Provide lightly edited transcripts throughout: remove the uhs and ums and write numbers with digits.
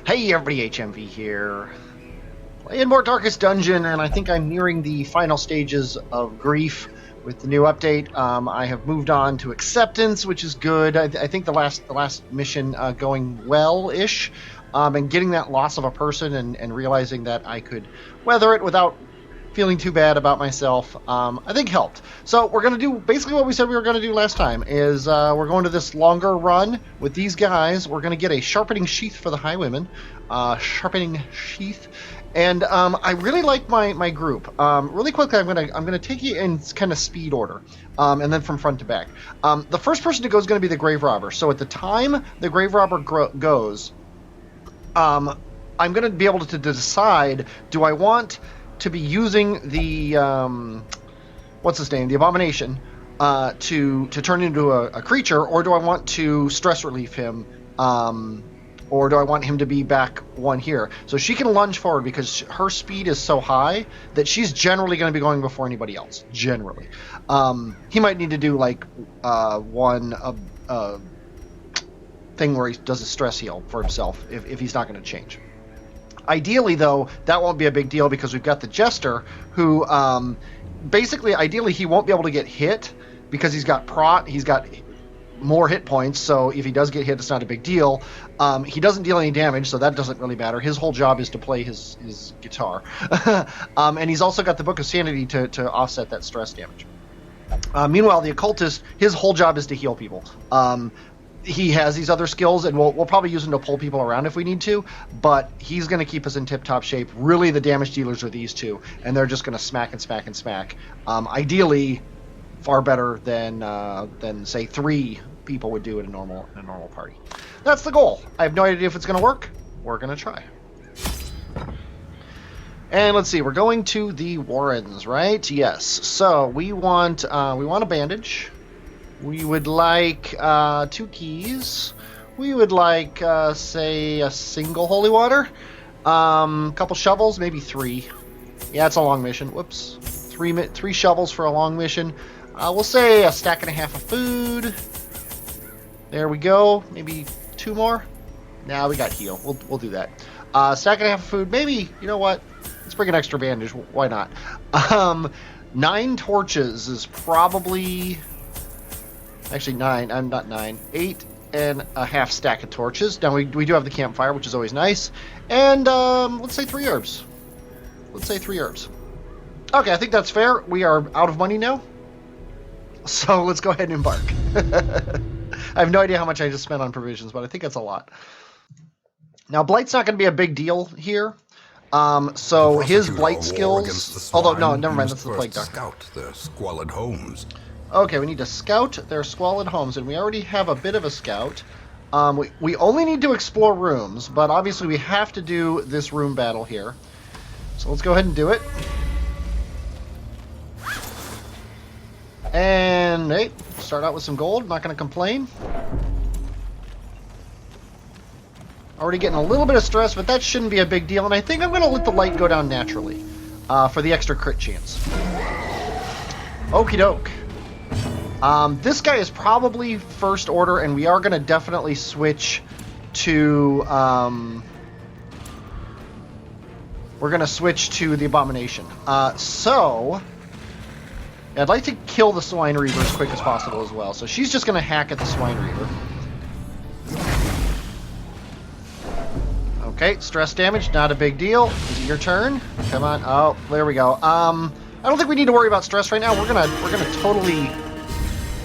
Hey everybody, HMV here. Playing more Darkest Dungeon, and I think I'm nearing the final stages of Grief with the new update. I have moved on to Acceptance, which is good. I think the last mission going well-ish, and getting that loss of a person and realizing that I could weather it without feeling too bad about myself, I think helped. So we're going to do basically what we said we were going to do last time, is we're going to this longer run with these guys. We're going to get a Sharpening Sheath for the Highwaymen. Sharpening Sheath. And I really like my group. Really quickly, I'm gonna take you in kind of speed order, and then from front to back. The first person to go is going to be the Grave Robber. So at the time the Grave Robber goes, I'm going to be able to decide, do I want to be using the what's his name, the Abomination, to turn into a creature, or do I want to stress relief him, or do I want him to be back one here? So she can lunge forward because her speed is so high that she's generally going to be going before anybody else. Generally, he might need to do like one thing where he does a stress heal for himself if he's not going to change. Ideally, though, that won't be a big deal because we've got the Jester, who basically, ideally, he won't be able to get hit because he's got he's got more hit points, so if he does get hit, it's not a big deal. He doesn't deal any damage, so that doesn't really matter. His whole job is to play his guitar. And he's also got the Book of Sanity to offset that stress damage. Meanwhile, the Occultist, his whole job is to heal people. He has these other skills, and we'll probably use them to pull people around if we need to, but he's going to keep us in tip-top shape. Really, the damage dealers are these two, and they're just going to smack and smack and smack. Ideally, far better than say 3 people would do in a normal party. That's the goal. I have no idea if it's going to work. We're going to try. And let's see, we're going to the Warrens, right? Yes. So we want a bandage. We would like 2 keys. We would like say a single holy water. Couple shovels, maybe 3. Yeah, it's a long mission. Whoops. 3 shovels for a long mission. We'll say a stack and a half of food. There we go. Maybe 2 more. Now we got heal. We'll do that. Stack and a half of food. Maybe, you know what? Let's bring an extra bandage. Why not? 9 torches is probably... Actually, 9. I'm not 9. 8 and a half stack of torches. Now, we do have the campfire, which is always nice. And let's say 3 herbs. Let's say 3 herbs. Okay, I think that's fair. We are out of money now. So let's go ahead and embark. I have no idea how much I just spent on provisions, but I think that's a lot. Now, Blight's not going to be a big deal here. So his Blight skills... Although, no, never mind. That's the Plague Doctor. Scout their squalid homes. Okay, we need to scout their squalid homes, and we already have a bit of a scout. We only need to explore rooms, but obviously we have to do this room battle here. So let's go ahead and do it. And, hey, start out with some gold. Not going to complain. Already getting a little bit of stress, but that shouldn't be a big deal. And I think I'm going to let the light go down naturally for the extra crit chance. Okie doke. This guy is probably first order, and we are going to definitely switch to... we're going to switch to the Abomination. So... I'd like to kill the Swine Reaver as quick as possible as well. So she's just going to hack at the Swine Reaver. Okay, stress damage, not a big deal. Is it your turn? Come on. Oh, there we go. I don't think we need to worry about stress right now. We're gonna totally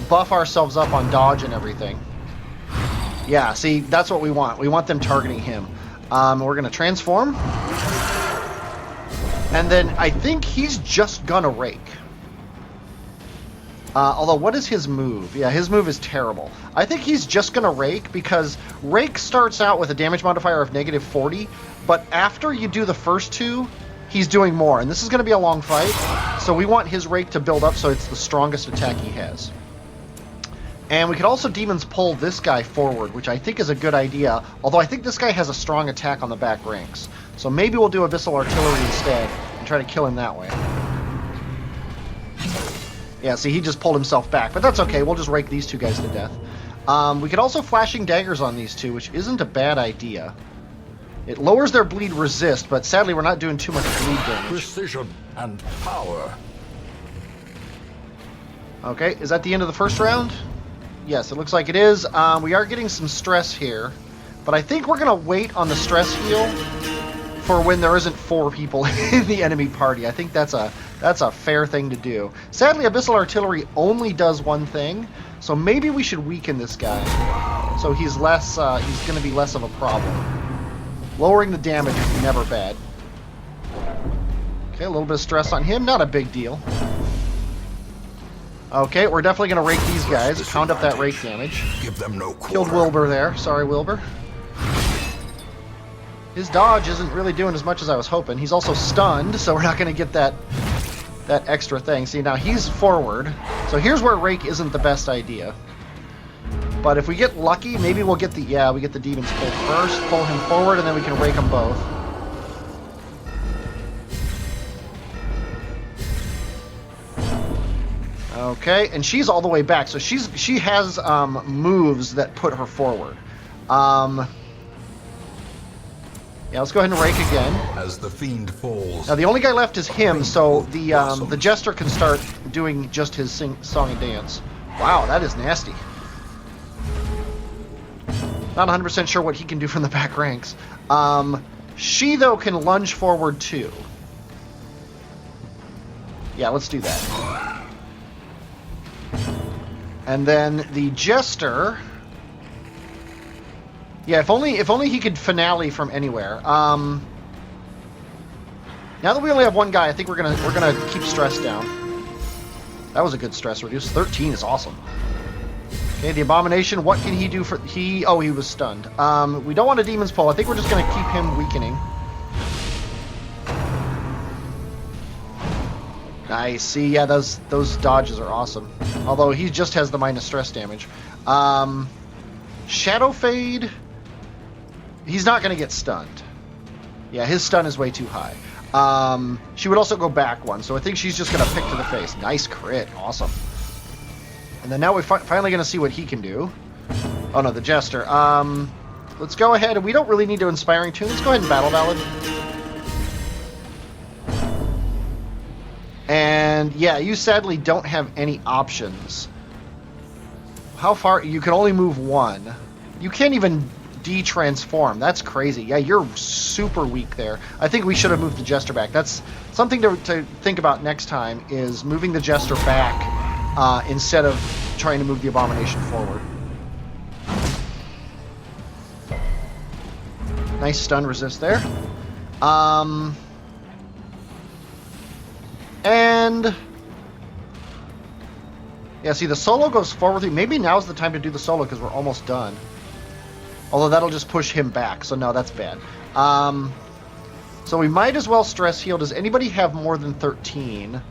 buff ourselves up on dodge and everything. Yeah, see, that's what we want. We want them targeting him. We're gonna transform. And then I think he's just gonna rake. Although, what is his move? Yeah, his move is terrible. I think he's just going to Rake, because Rake starts out with a damage modifier of -40, but after you do the first 2, he's doing more. And this is going to be a long fight, so we want his Rake to build up so it's the strongest attack he has. And we could also Demon's Pull this guy forward, which I think is a good idea, although I think this guy has a strong attack on the back ranks. So maybe we'll do Abyssal Artillery instead and try to kill him that way. Yeah, see, he just pulled himself back, but that's okay. We'll just rake these 2 guys to death. We could also Flashing Daggers on these 2, which isn't a bad idea. It lowers their bleed resist, but sadly we're not doing too much bleed damage. Precision and power. Okay, is that the end of the first round? Yes, it looks like it is. We are getting some stress here, but I think we're going to wait on the stress heal for when there isn't 4 people in the enemy party. I think that's a fair thing to do. Sadly, Abyssal Artillery only does one thing, so maybe we should weaken this guy so he's less. He's going to be less of a problem. Lowering the damage is never bad. Okay, a little bit of stress on him, not a big deal. Okay, we're definitely going to rake these guys, pound up that rake damage. Give them no quarter. Killed Wilbur there. Sorry, Wilbur. His dodge isn't really doing as much as I was hoping. He's also stunned, so we're not going to get that extra thing. See, now he's forward, so here's where rake isn't the best idea. But if we get lucky, maybe we'll get the... Yeah, we get the Demon's Pull first, pull him forward, and then we can rake them both. Okay, and she's all the way back, so she has moves that put her forward. Yeah, let's go ahead and rake again. As the fiend falls. Now the only guy left is him, so the Jester can start doing just his song and dance. Wow, that is nasty. Not 100% sure what he can do from the back ranks. She, though, can lunge forward, too. Yeah, let's do that. And then the Jester... Yeah, if only he could finale from anywhere. Now that we only have one guy, I think we're gonna keep stress down. That was a good stress reduce. 13 is awesome. Okay, the Abomination, what can he do for... Oh, he was stunned. We don't want a Demon's Pull. I think we're just going to keep him weakening. Nice. See, yeah, those dodges are awesome. Although he just has the minus stress damage. Shadow Fade... He's not going to get stunned. Yeah, his stun is way too high. She would also go back one, so I think she's just going to pick to the face. Nice crit. Awesome. And then now we're finally going to see what he can do. Oh no, the Jester. Let's go ahead, and we don't really need to Inspiring Tune. Let's go ahead and Battle Ballad. And yeah, you sadly don't have any options. How far? You can only move one. You can't even de-transform. That's crazy. Yeah, you're super weak there. I think we should have moved the Jester back. That's something to think about next time, is moving the Jester back instead of trying to move the Abomination forward. Nice stun resist there. And yeah, see, the solo goes forward. Maybe now's the time to do the solo because we're almost done. Although that'll just push him back, so no, that's bad. So we might as well stress heal. Does anybody have more than 13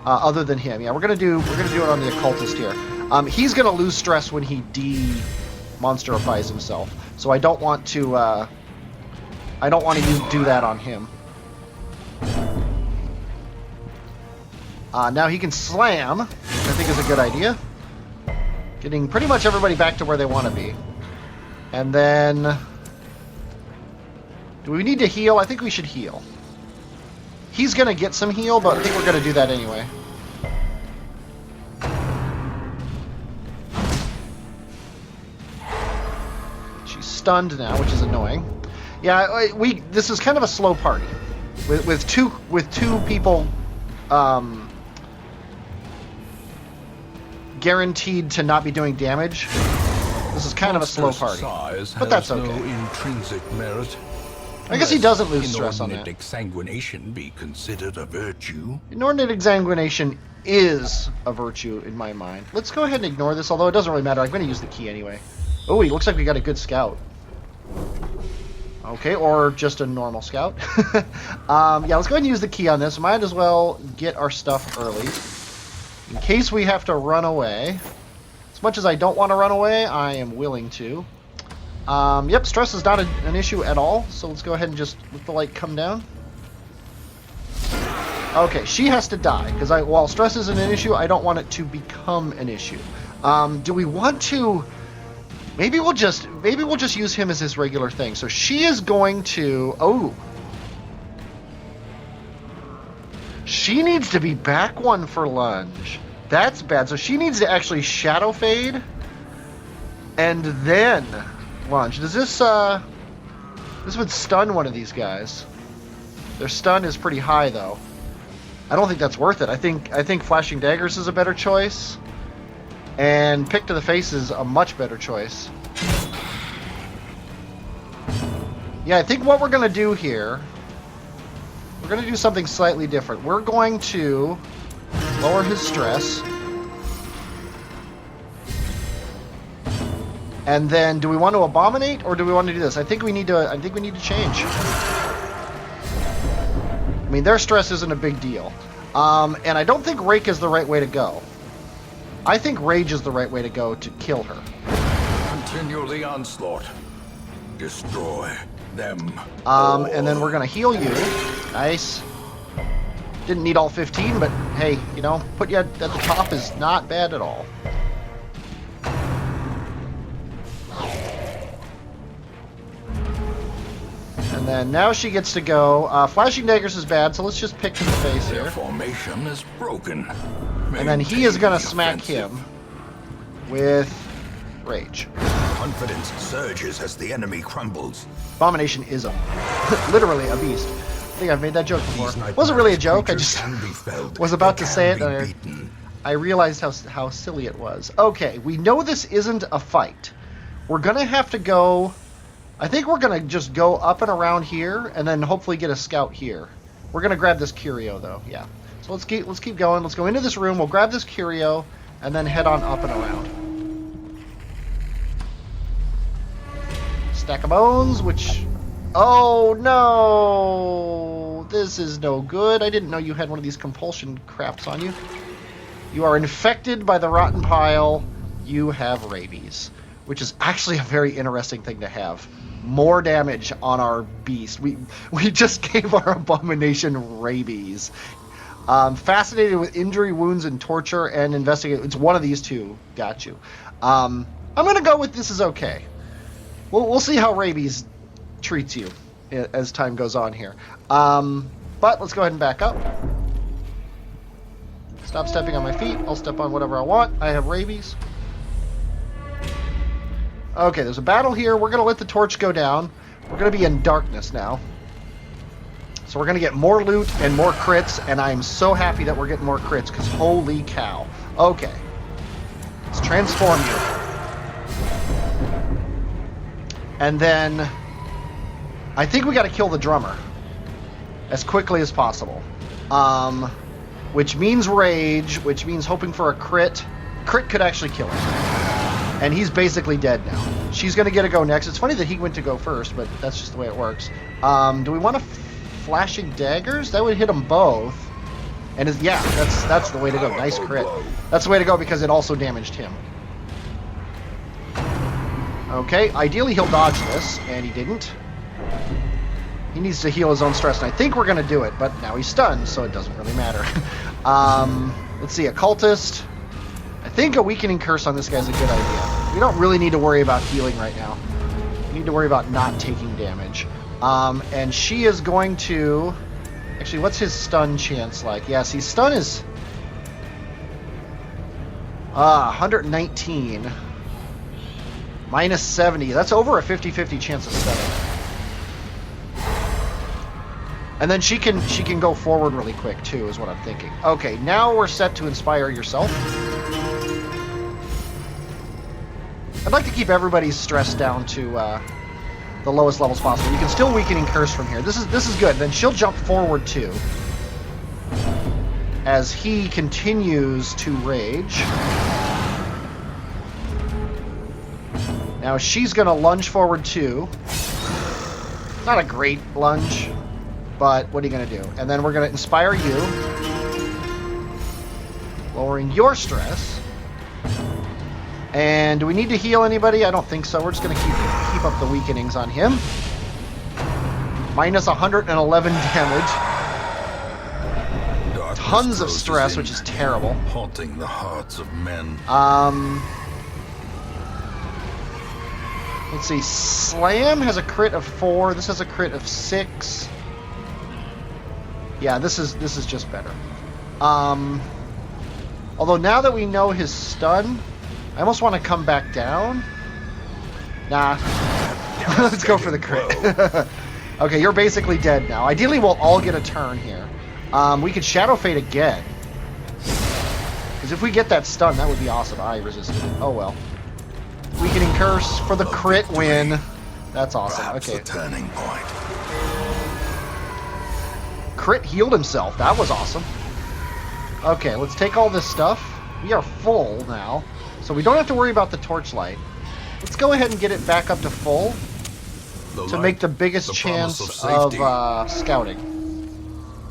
other than him? Yeah, we're gonna do it on the Occultist here. He's gonna lose stress when he de-monsterifies himself. So I don't want to do that on him. Now he can slam, which I think is a good idea. Getting pretty much everybody back to where they want to be. And then... do we need to heal? I think we should heal. He's going to get some heal, but I think we're going to do that anyway. She's stunned now, which is annoying. Yeah, this is kind of a slow party. With two people... guaranteed to not be doing damage. This is kind of a slow party, but that's okay. No intrinsic merit. I guess he doesn't lose stress on that. Inordinate exsanguination be considered a virtue? Inordinate exsanguination is a virtue in my mind. Let's go ahead and ignore this, although it doesn't really matter. I'm going to use the key anyway. Oh, he looks like we got a good scout. Okay, or just a normal scout. Yeah, let's go ahead and use the key on this. Might as well get our stuff early. In case we have to run away. As much as I don't want to run away, I am willing to. Yep, stress is not an issue at all, so let's go ahead and just let the light come down. Okay, she has to die, because while stress isn't an issue, I don't want it to become an issue. Do we want to Maybe we'll just use him as his regular thing. So she is going to... Oh. She needs to be back one for lunge. That's bad. So she needs to actually Shadow Fade and then lunge. Does this this would stun one of these guys. Their stun is pretty high though. I don't think that's worth it. I think Flashing Daggers is a better choice. And Pick to the Face is a much better choice. Yeah, I think what we're going to do here, we're going to do something slightly different. We're going to lower his stress. And then, do we want to Abominate or do we want to do this? I think we need to change. I mean, their stress isn't a big deal. And I don't think Rake is the right way to go. I think Rage is the right way to go to kill her. Continue the onslaught. Destroy them. And then we're gonna heal you. Nice. Didn't need all 15, but hey, you know, put you at the top is not bad at all. And then now she gets to go. Flashing Daggers is bad, so let's just Pick to the Face here. Their formation is broken. And then he is going to smack him with Rage. Confidence surges as the enemy crumbles. Abomination is literally a beast. I think I've made that joke before. It wasn't really a joke, I just was about to say it and I realized how silly it was. Okay, we know this isn't a fight. We're going to have to go... I think we're going to just go up and around here and then hopefully get a scout here. We're going to grab this curio though, yeah. So let's keep going. Let's go into this room. We'll grab this curio and then head on up and around. Stack of bones, which... Oh, no! This is no good. I didn't know you had one of these compulsion craps on you. You are infected by the rotten pile. You have rabies, which is actually a very interesting thing to have. More damage on our beast. We just gave our Abomination rabies. Fascinated with injury, wounds, and torture, and investigate. It's one of these two. Got you. I'm going to go with this is okay. We'll see how rabies treats you as time goes on here. But let's go ahead and back up. Stop stepping on my feet. I'll step on whatever I want. I have rabies. Okay, there's a battle here. We're going to let the torch go down. We're going to be in darkness now. So we're going to get more loot and more crits, and I'm so happy that we're getting more crits, because holy cow. Okay. Let's transform you. And then I think we got to kill the drummer as quickly as possible. Which means rage, which means hoping for a crit. Crit could actually kill him. And he's basically dead now. She's going to get a go next. It's funny that he went to go first, but that's just the way it works. Do we want to Flashing Daggers? That would hit them both. And yeah, that's the way to go. Nice crit. That's the way to go because it also damaged him. Okay, ideally he'll dodge this, and he didn't. He needs to heal his own stress, and I think we're going to do it, but now he's stunned, so it doesn't really matter. Let's see, Occultist. I think a Weakening Curse on this guy's a good idea. We don't really need to worry about healing right now. We need to worry about not taking damage. And she is going to... Actually, what's his stun chance like? Yeah, see, stun is... 119. Minus 70. That's over a 50-50 chance of stunning. And then she can go forward really quick, too, is what I'm thinking. Okay, now we're set to Inspire Yourself. I'd like to keep everybody's stress down to the lowest levels possible. You can still Weakening Curse from here. This is good. Then she'll jump forward too, as he continues to rage. Now she's going to lunge forward too. Not a great lunge, but what are you going to do? And then we're going to Inspire you, lowering your stress. And do we need to heal anybody? I don't think so. We're just going to keep up the weakenings on him. Minus 111 damage. Tons of stress, which is terrible. Haunting the hearts of men. Let's see. Slam has a crit of 4. This has a crit of 6. Yeah, this is just better. Although now that we know his stun, I almost want to come back down. Nah. Let's go for the crit. Okay, you're basically dead now. Ideally, we'll all get a turn here. We could Shadow Fade again. Because if we get that stun, that would be awesome. I resisted. Oh well. Weakening Curse for the crit win. That's awesome. Perhaps Okay. a turning point. Crit healed himself. That was awesome. Okay, let's take all this stuff. We are full now, so we don't have to worry about the torchlight. Let's go ahead and get it back up to full to make the biggest chance of scouting.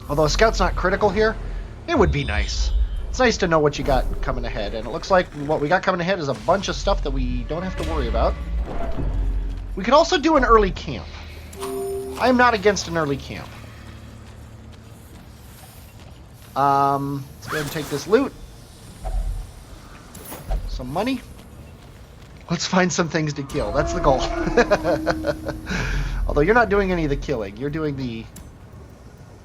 Although a scout's not critical here, it would be nice. It's nice to know what you got coming ahead, and it looks like what we got coming ahead is a bunch of stuff that we don't have to worry about. We could also do an early camp. I am not against an early camp. Let's go ahead and take this loot. Some money. Let's find some things to kill. That's the goal. Although you're not doing any of the killing. You're doing the...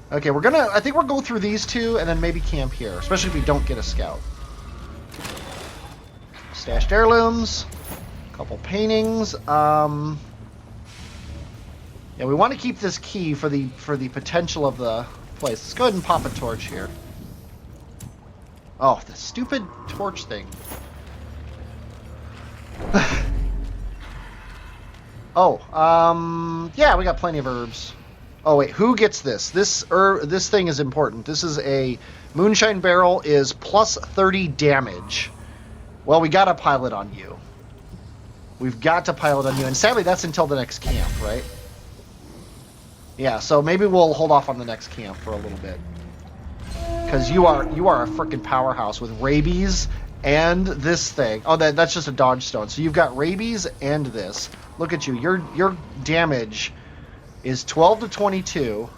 Okay, I think we'll go through these two and then maybe camp here. Especially if we don't get a scout. Stashed heirlooms. A couple paintings. Yeah, we want to keep this key for the potential of the place. Let's go ahead and pop a torch here. Oh, the stupid torch thing. Yeah, we got plenty of herbs. Oh wait, who gets this? This thing is important. This is a moonshine barrel is plus 30 damage. Well, we gotta pilot on you. We've got to pilot on you, and sadly that's until the next camp, right? Yeah, so maybe we'll hold off on the next camp for a little bit. Because you are a freaking powerhouse with rabies and this thing. Oh, that's just a dodge stone. So you've got rabies and this. Look at you. Your damage is 12 to 22.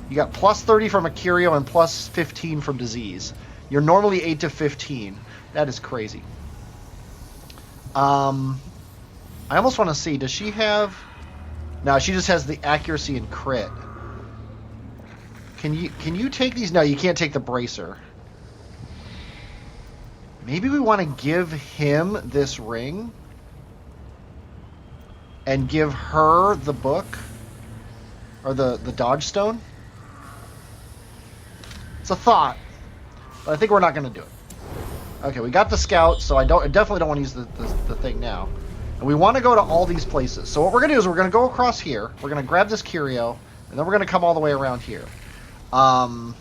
You got plus 30 from a curio and plus 15 from disease. You're normally 8 to 15. That is crazy. I almost want to see. Does she have... No, she just has the accuracy and crit. Can you take these? No, you can't take the bracer. Maybe we want to give him this ring and give her the book or the dodge stone. It's a thought, but I think we're not going to do it. Okay, we got the scout, so I definitely don't want to use the thing now. And we want to go to all these places. So what we're going to do is we're going to go across here. We're going to grab this curio, and then we're going to come all the way around here. I'm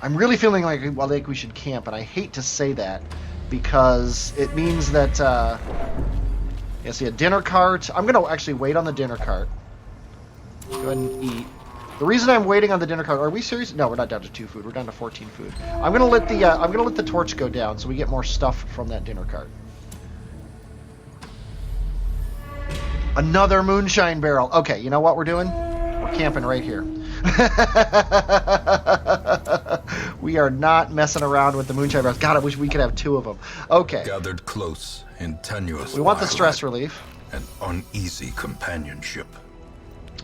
really feeling like we should camp, and I hate to say that because it means that, yeah, see, a dinner cart. I'm going to actually wait on the dinner cart. Go ahead and eat. The reason I'm waiting on the dinner cart, are we serious? No, we're not down to 2 food. We're down to 14 food. I'm going to let the torch go down so we get more stuff from that dinner cart. Another moonshine barrel. Okay, you know what we're doing? We're camping right here. We are not messing around with the moonshine barrels. God, I wish we could have 2 of them. Okay. Gathered close in tenuous We want the stress relief. and uneasy companionship.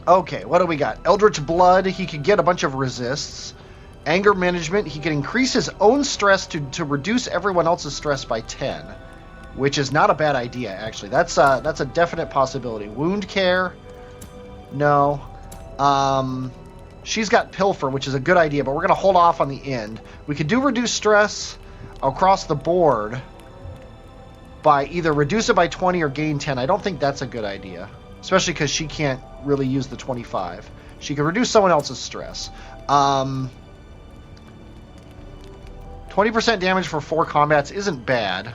Okay, what do we got? Eldritch Blood, he could get a bunch of resists. Anger Management, he can increase his own stress to reduce everyone else's stress by 10. Which is not a bad idea, actually. That's a definite possibility. Wound Care, no. She's got Pilfer, which is a good idea, but we're going to hold off on the end. We could do Reduce Stress across the board by either reduce it by 20 or gain 10. I don't think that's a good idea, especially because she can't really use the 25. She can reduce someone else's stress. 20% damage for 4 combats isn't bad.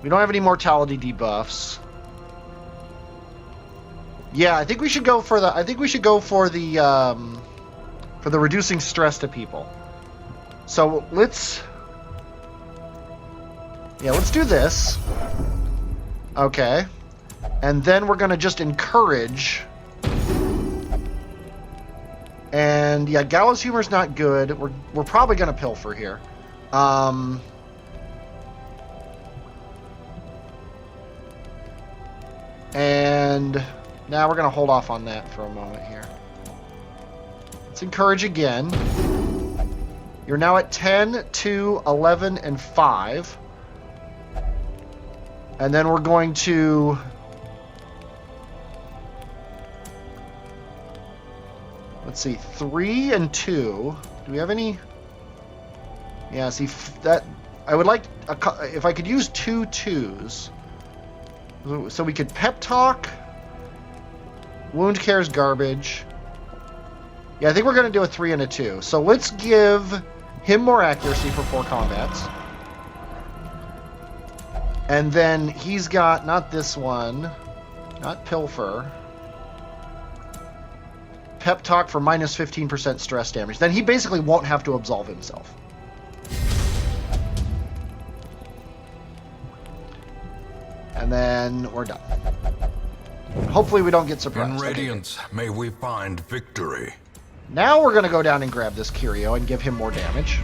We don't have any mortality debuffs. Yeah, I think we should go for the. I think we should go for the reducing stress to people. So let's. Yeah, let's do this. Okay, and then we're gonna just encourage. And yeah, Gallows Humor's not good. We're probably gonna pilfer here. And now we're going to hold off on that for a moment here. Let's encourage again. You're now at 10, 2, 11, and 5. And then we're going to... Let's see, 3 and 2. Do we have any? Yeah, see, that I would like if I could use 2 2s. So we could pep talk. Wound care is garbage. Yeah, I think we're going to do a 3 and a 2. So let's give him more accuracy for 4 combats. And then he's got, not this one, not pilfer. Pep talk for minus 15% stress damage. Then he basically won't have to absolve himself. And then we're done. Hopefully we don't get surprised. In Radiance, may we find victory. Now we're going to go down and grab this Curio and give him more damage.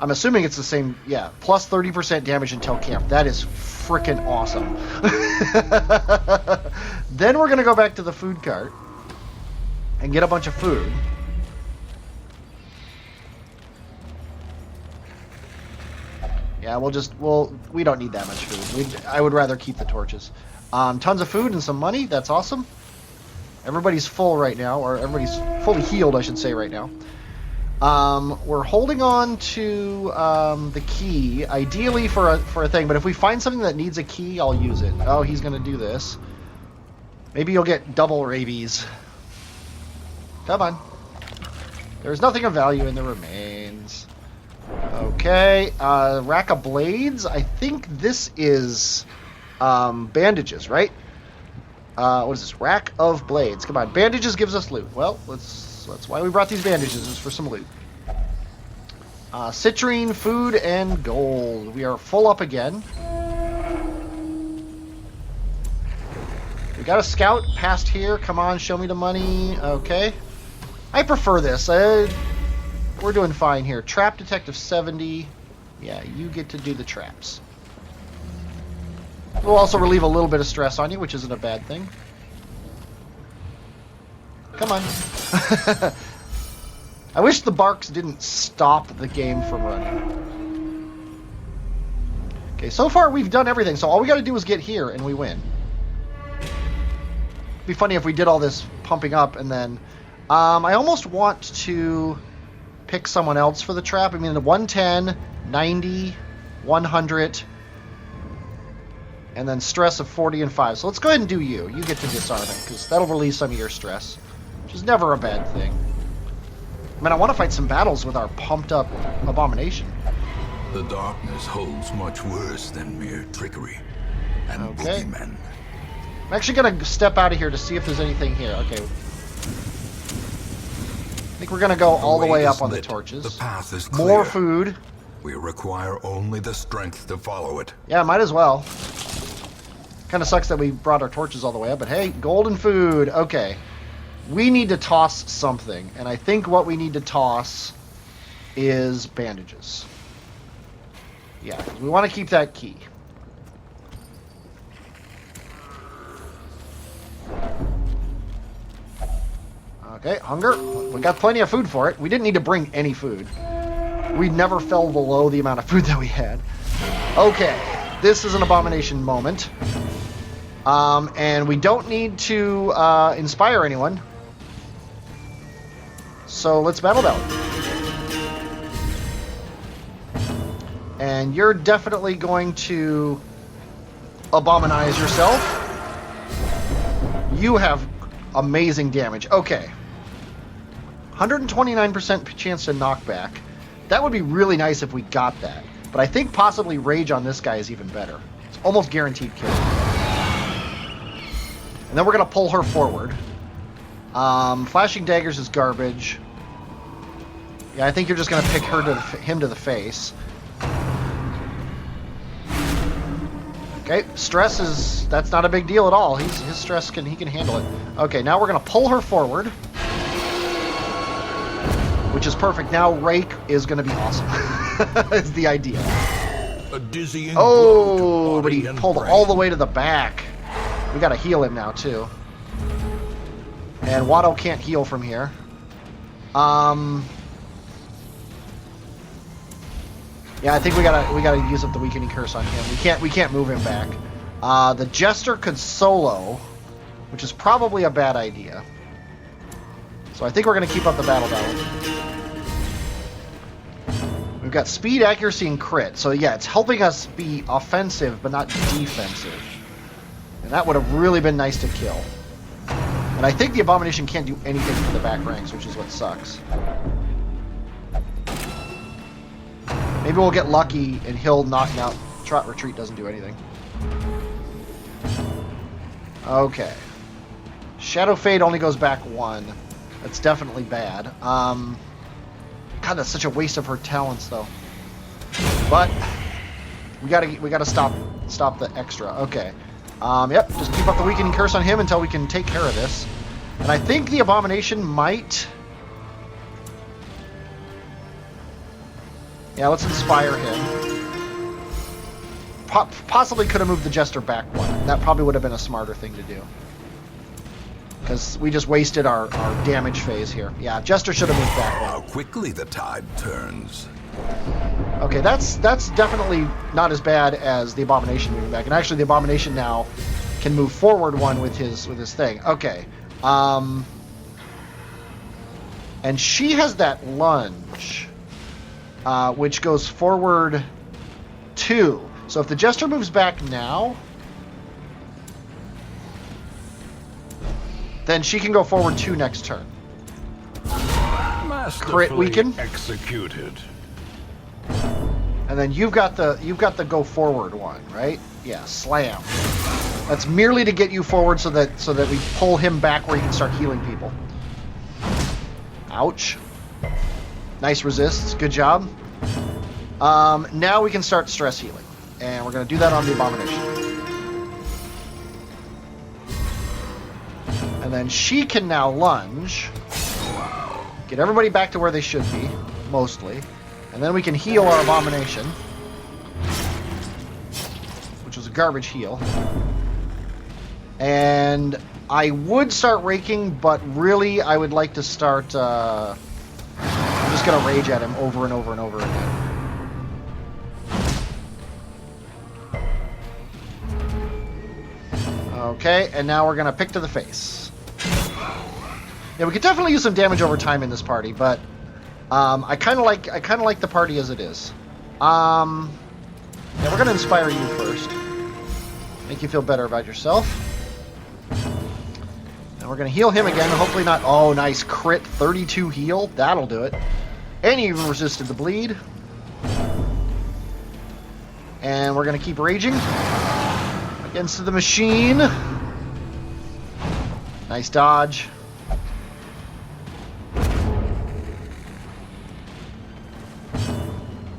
I'm assuming it's the same, yeah, plus 30% damage until camp. That is frickin' awesome. Then we're going to go back to the food cart and get a bunch of food. Yeah, we don't need that much food. I would rather keep the torches. Tons of food and some money, that's awesome. Everybody's full right now, or everybody's fully healed, I should say, right now. We're holding on to the key, ideally for a thing, but if we find something that needs a key, I'll use it. Oh, he's going to do this. Maybe you'll get double rabies. Come on. There's nothing of value in the remains. Okay, rack of blades. I think this is bandages, right? What is this? Rack of blades. Come on, bandages gives us loot. Well, that's why we brought these bandages, is for some loot. Citrine, food, and gold. We are full up again. We got a scout past here. Come on, show me the money. Okay. I prefer this. We're doing fine here. Trap detective 70. Yeah, you get to do the traps. We'll also relieve a little bit of stress on you, which isn't a bad thing. Come on. I wish the barks didn't stop the game from running. Okay, so far we've done everything, so all we gotta do is get here and we win. It'd be funny if we did all this pumping up and then... I almost want to pick someone else for the trap. I mean, the 110, 90, 100... and then stress of 40 and 5. So let's go ahead and do you. You get to disarm it, because that'll release some of your stress, which is never a bad thing. I mean, I want to fight some battles with our pumped-up abomination. The darkness holds much worse than mere trickery and boogeymen. I'm actually going to step out of here to see if there's anything here. Okay. I think we're going to go all the way up on the torches. The path is clear. More food. We require only the strength to follow it. Yeah, might as well. Kind of sucks that we brought our torches all the way up, but hey, golden food. Okay. We need to toss something, and I think what we need to toss is bandages. Yeah, we want to keep that key. Okay, hunger. We got plenty of food for it. We didn't need to bring any food. We never fell below the amount of food that we had. Okay, this is an abomination moment. And we don't need to inspire anyone. So let's battle that one. And you're definitely going to abominize yourself. You have amazing damage. Okay. 129% chance to knock back. That would be really nice if we got that. But I think possibly Rage on this guy is even better. It's almost guaranteed kill. And then we're going to pull her forward. Flashing Daggers is garbage. Yeah, I think you're just going to pick him to the face. Okay, stress is... that's not a big deal at all. His stress, he can handle it. Okay, now we're going to pull her forward. which is perfect. Now Rake is going to be awesome. Is the idea. A dizzying Oh, blow to but he body and pulled brain. all the way to the back. We got to heal him now too. And Watto can't heal from here. Yeah, I think we gotta use up the weakening curse on him. We can't move him back. The Jester could solo, which is probably a bad idea. So I think we're gonna keep up the battle. We've got speed, accuracy, and crit. So yeah, it's helping us be offensive, but not defensive. And that would have really been nice to kill. And I think the Abomination can't do anything for the back ranks, which is what sucks. Maybe we'll get lucky and he'll knock out. Trot Retreat doesn't do anything. Okay. Shadow Fade only goes back 1. That's definitely bad. God, that's such a waste of her talents, though. But we gotta stop the extra. Okay. Yep. Just keep up the weakening curse on him until we can take care of this. And I think the Abomination might. Yeah, let's inspire him. Possibly could have moved the Jester back 1. That probably would have been a smarter thing to do. Because we just wasted our damage phase here. Yeah, Jester should have moved back 1. How quickly the tide turns. Okay, that's definitely not as bad as the Abomination moving back. And actually, the Abomination now can move forward 1 with his thing. Okay. And she has that lunge. Which goes forward 2. So if the Jester moves back now, then she can go forward 2 next turn. Crit weaken. Executed. And then you've got the go forward 1, right? Yeah, slam. That's merely to get you forward so that we pull him back where he can start healing people. Ouch. Nice resists. Good job. Now we can start stress healing. And we're going to do that on the Abomination. And then she can now lunge. Get everybody back to where they should be, mostly. And then we can heal our Abomination. Which was a garbage heal. And I would start raking, but really I would like to start... I'm just going to rage at him over and over and over again. Okay, and now we're going to pick to the face. Yeah, we could definitely use some damage over time in this party, but I kind of like the party as it is. Yeah, we're going to inspire you first. Make you feel better about yourself. And we're going to heal him again. Hopefully not... Oh, nice crit. 32 heal. That'll do it. And he even resisted the bleed. And we're going to keep raging. Against the machine. Nice dodge.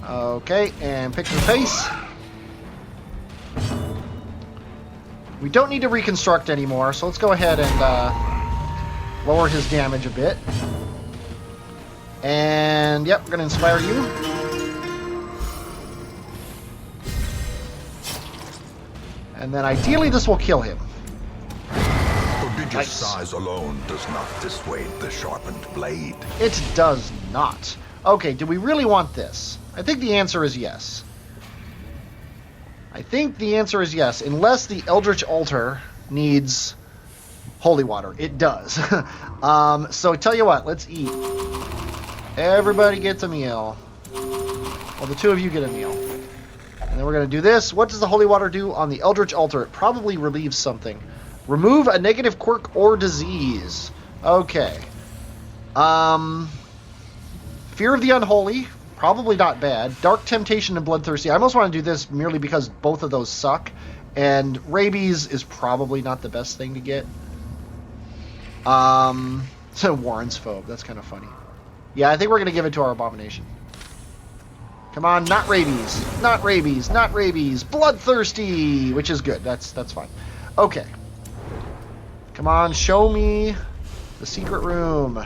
Okay, and pick the face. We don't need to reconstruct anymore, so let's go ahead and lower his damage a bit. And, yep, we're going to inspire you. And then ideally this will kill him. Prodigious Nice. size alone does not dissuade the sharpened blade. It does not. Okay, do we really want this? I think the answer is yes. I think the answer is yes, unless the Eldritch Altar needs holy water. It does. So tell you what, let's eat. Everybody gets a meal. Well, the 2 of you get a meal. And then we're going to do this. What does the holy water do on the Eldritch Altar? It probably relieves something. Remove a negative quirk or disease. Okay. Fear of the Unholy. Probably not bad. Dark Temptation and Bloodthirsty. I almost want to do this merely because both of those suck. And Rabies is probably not the best thing to get. So Warren's Phobe. That's kind of funny. Yeah, I think we're going to give it to our Abomination. Come on, not Rabies. Not Rabies. Not Rabies. Bloodthirsty! Which is good. That's fine. Okay. Come on, show me the secret room.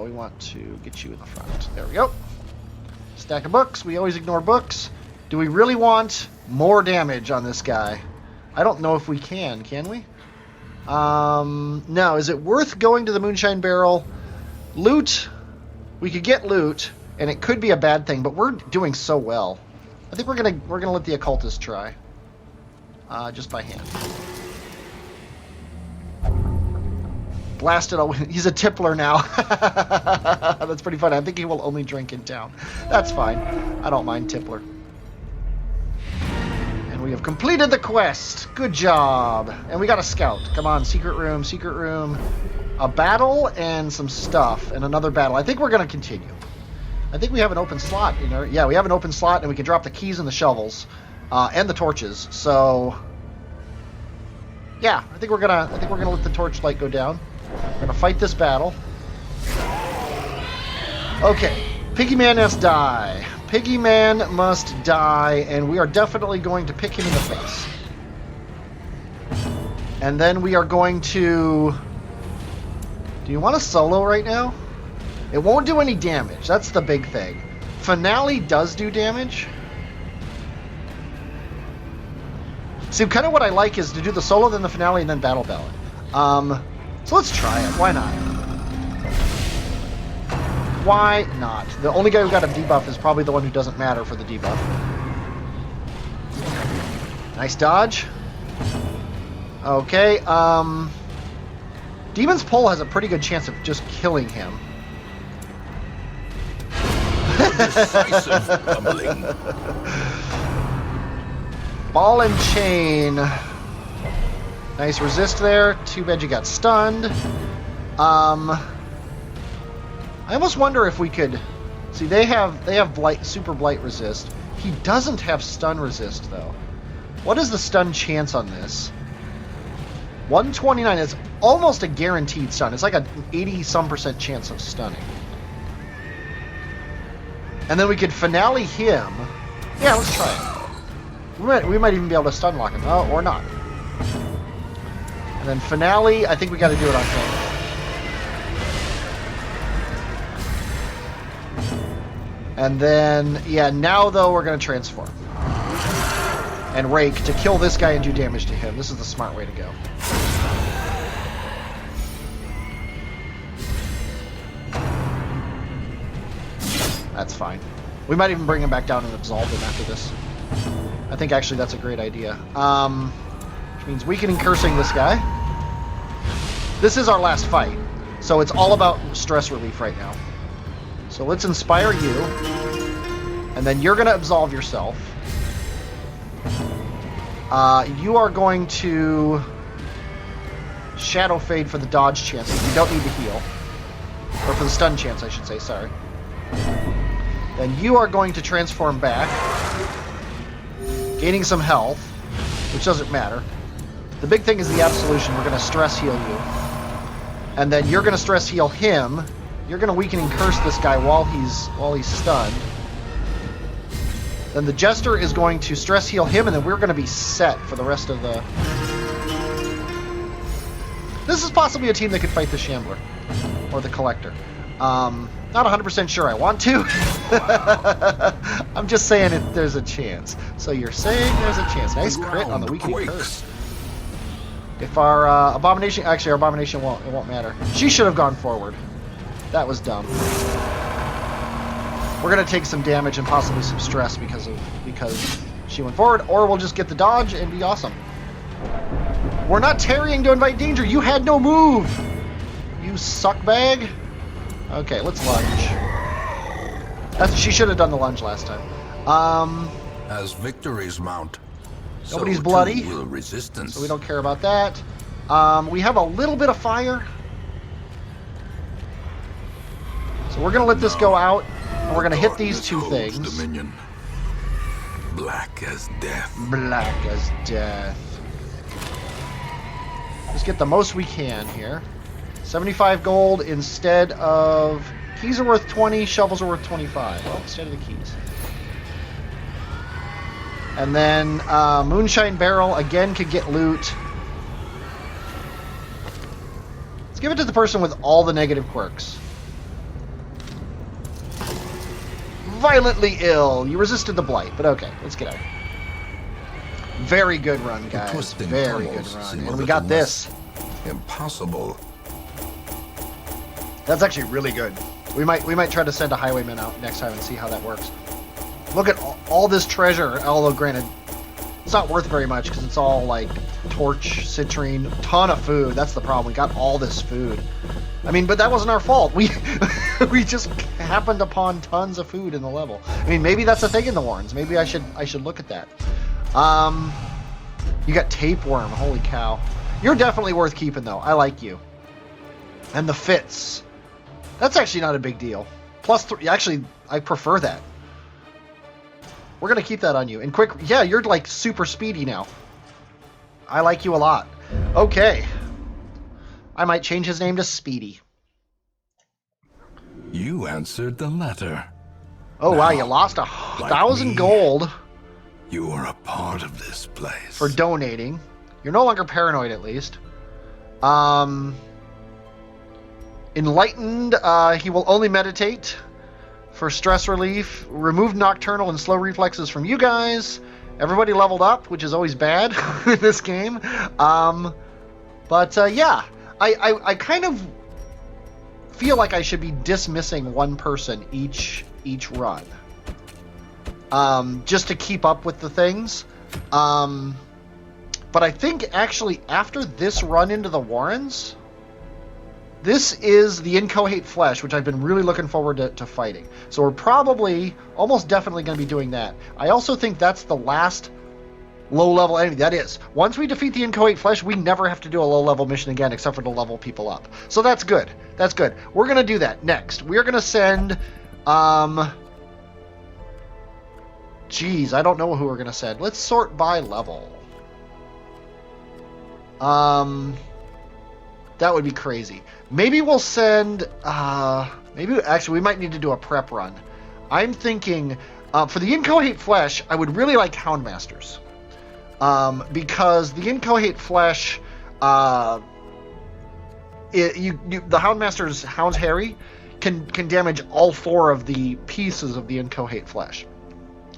We want to get you in the front. There we go. Stack of books. We always ignore books. Do we really want more damage on this guy? I don't know if we can we? No. Is it worth going to the Moonshine Barrel? Loot. We could get loot, and it could be a bad thing, but we're doing so well. I think we're gonna let the occultist try. Just by hand. Blasted. He's a tippler now. That's pretty funny. I think he will only drink in town. That's fine. I don't mind tippler. And we have completed the quest. Good job. And we got a scout. Come on, secret room, secret room. A battle and some stuff. And another battle. I think we're going to continue. I think we have an open slot in there. Yeah, we have an open slot, and we can drop the keys and the shovels. And the torches. So yeah, I think we're gonna let the torchlight go down. We're gonna fight this battle. Okay, Piggy Man must die. Piggy Man must die, and we are definitely going to pick him in the face. And then we are going to... Do you want to solo right now? It won't do any damage. That's the big thing. Finale does do damage. See, kind of what I like is to do the solo, then the finale, and then battle ballad. So let's try it. Why not? Why not? The only guy who got a debuff is probably the one who doesn't matter for the debuff. Nice dodge. Okay, Demon's Pull has a pretty good chance of just killing him. Decisive tumbling. Ball and chain. Nice resist there. Too bad you got stunned. I almost wonder if we could... See, they have blight, super blight resist. He doesn't have stun resist, though. What is the stun chance on this? 129 is almost a guaranteed stun. It's like an 80-some% chance of stunning. And then we could finale him. Yeah, let's try it. We might even be able to stun lock him. Oh, or not. And then finale, I think we got to do it on him. And then, yeah, now though we're going to transform. And rake to kill this guy and do damage to him. This is the smart way to go. That's fine. We might even bring him back down and absolve him after this. I think actually that's a great idea. Which means weakening cursing this guy. This is our last fight. So it's all about stress relief right now. So let's inspire you. And then you're going to absolve yourself. You are going to Shadow Fade for the dodge chance. You don't need to heal. Or for the stun chance, I should say, sorry. Then you are going to transform back. Gaining some health, which doesn't matter. The big thing is the absolution. We're going to stress heal you. And then you're going to stress heal him. You're going to weaken and curse this guy while he's stunned. Then the Jester is going to stress heal him, and then we're going to be set for the rest of the... This is possibly a team that could fight the Shambler. Or the Collector. Not 100% sure I want to. I'm just saying there's a chance. So you're saying there's a chance. Nice crit on the weakening curse. If our Abomination... Actually, our Abomination won't matter. She should have gone forward. That was dumb. We're going to take some damage and possibly some stress because she went forward, or we'll just get the dodge and be awesome. We're not tarrying to invite danger. You had no move. You suckbag. Okay, let's lunge. She should have done the lunge last time. As victories mount, nobody's so bloody, will resistance. So we don't care about that. We have a little bit of fire. So we're going to let this go out, and we're going to hit these two things. Dominion. Black as death. Black as death. Let's get the most we can here. 75 gold instead of... Keys are worth 20, shovels are worth 25. Well, instead of the keys. And then Moonshine Barrel, again, could get loot. Let's give it to the person with all the negative quirks. violently ill. You resisted the blight, but okay, let's get out of here. Very good run, guys. Very good run. And we got this. Impossible. That's actually really good. We might try to send a highwayman out next time and see how that works. Look at all this treasure, although granted, it's not worth very much because it's all like torch, citrine, ton of food. That's the problem. We got all this food. I mean, but that wasn't our fault. We just happened upon tons of food in the level. I mean, maybe that's a thing in the Warrens. Maybe I should look at that. You got tapeworm. Holy cow. You're definitely worth keeping though. I like you. And the fits. That's actually not a big deal. +3. Actually, I prefer that. We're going to keep that on you. And quick, yeah, you're like super speedy now. I like you a lot. Okay. I might change his name to Speedy. You answered the letter. Oh, wow, you lost 1,000 gold. You are a part of this place. For donating. You're no longer paranoid, at least. Enlightened, he will only meditate. For stress relief, removed nocturnal and slow reflexes from you guys. Everybody leveled up, which is always bad in this game. Yeah, I kind of feel like I should be dismissing one person each run, just to keep up with the things. But I think actually after this run into the Warrens, this is the Incohate Flesh, which I've been really looking forward to fighting. So we're probably, almost definitely going to be doing that. I also think that's the last low-level enemy. That is. Once we defeat the Incohate Flesh, we never have to do a low-level mission again except for to level people up. So that's good. That's good. We're going to do that next. We're going to send... Geez, I don't know who we're going to send. Let's sort by level. That would be crazy. Maybe we'll send... Actually, we might need to do a prep run. I'm thinking... for the Incohate Flesh, I would really like Houndmasters. Because the Incohate Flesh... the Houndmaster's Hound's Harry can damage all 4 of the pieces of the Incohate Flesh.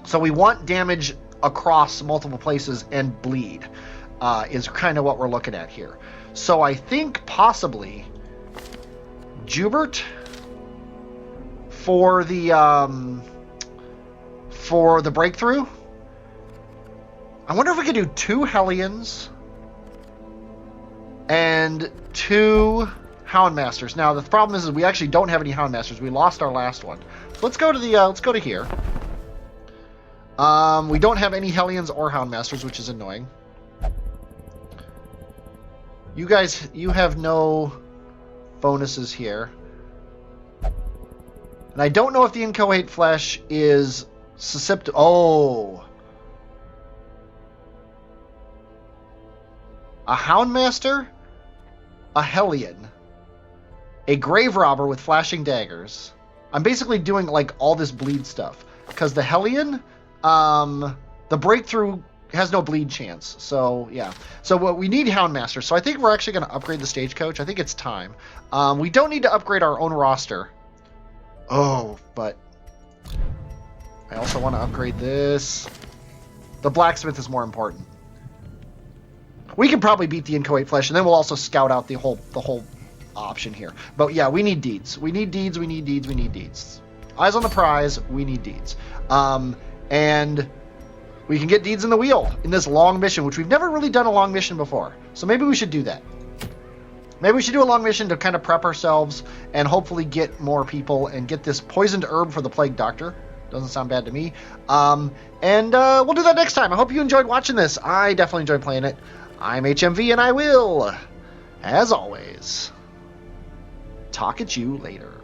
So we want damage across multiple places and bleed. Is kind of what we're looking at here. So I think possibly Jubert for the breakthrough. I wonder if we could do 2 Hellions and 2 Houndmasters. Now the problem is we actually don't have any Houndmasters. We lost our last one. So let's go to the let's go to here. We don't have any Hellions or Houndmasters, which is annoying. You guys, you have no bonuses here. And I don't know if the Incohate Flesh is susceptible... Oh! A Houndmaster? A Hellion. A Grave Robber with flashing daggers. I'm basically doing, like, all this bleed stuff. Because the Hellion, the breakthrough... has no bleed chance, so yeah. So we need Houndmaster, so I think we're actually going to upgrade the Stagecoach. I think it's time. We don't need to upgrade our own roster. Oh, but I also want to upgrade this. The Blacksmith is more important. We can probably beat the Incohate Flesh, and then we'll also scout out the whole option here. But yeah, we need deeds. We need deeds, we need deeds, we need deeds. Eyes on the prize, we need deeds. And... we can get deeds in the wheel in this long mission, which we've never really done a long mission before. So maybe we should do that. Maybe we should do a long mission to kind of prep ourselves and hopefully get more people and get this poisoned herb for the Plague Doctor. Doesn't sound bad to me. We'll do that next time. I hope you enjoyed watching this. I definitely enjoyed playing it. I'm HMV, and I will, as always, talk at you later.